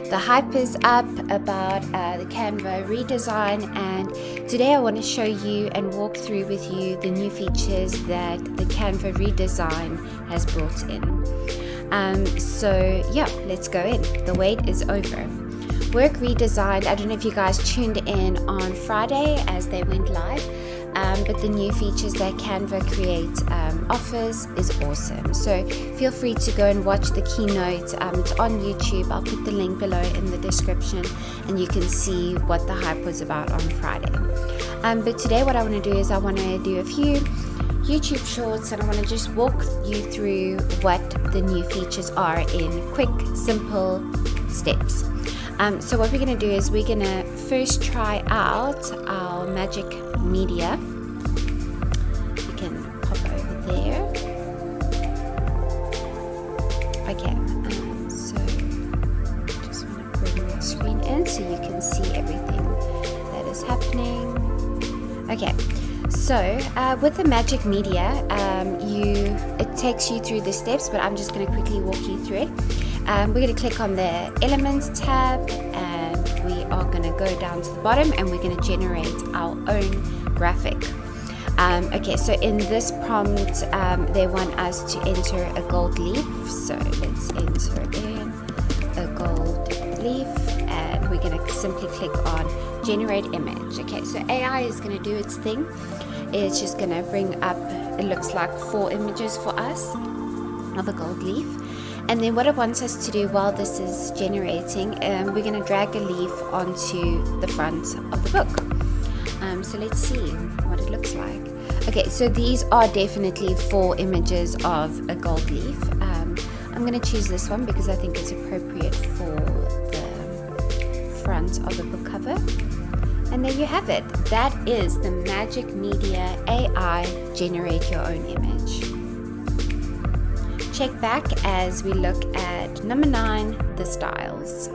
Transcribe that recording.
The hype is up about the Canva redesign, and today I want to show you and walk through with you the new features that the Canva redesign has brought in. So yeah, let's go in. The wait is over. Work Redesigned, I don't know if you guys tuned in on Friday as they went live, but the new features that Canva offers is awesome. So feel free to go and watch the keynote. It's on YouTube. I'll put the link below in the description and you can see what the hype was about on Friday. But today what I want to do is I want to do a few YouTube shorts and I want to just walk you through what the new features are in quick, simple steps. So what we're going to do is we're going to first try out our Magic Media. You can pop over there. Okay, so just want to bring the screen in so you can see everything that is happening. Okay, so with the Magic Media, it takes you through the steps, but I'm just going to quickly walk you through it. We're going to click on the Elements tab and we are going to go down to the bottom and we're going to generate our own graphic. Okay, so in this prompt, they want us to enter a gold leaf. So let's enter in a gold leaf and we're going to simply click on Generate Image. Okay, so AI is going to do its thing. It's just going to bring up, it looks like 4 images for us of a gold leaf. And then what it wants us to do while this is generating, we're going to drag a leaf onto the front of the book. So let's see what it looks like. Okay, so these are definitely 4 images of a gold leaf. I'm going to choose this one because I think it's appropriate for the front of the book cover. And there you have it. That is the Magic Media AI Generate Your Own Image. Check back as we look at number 9, the styles.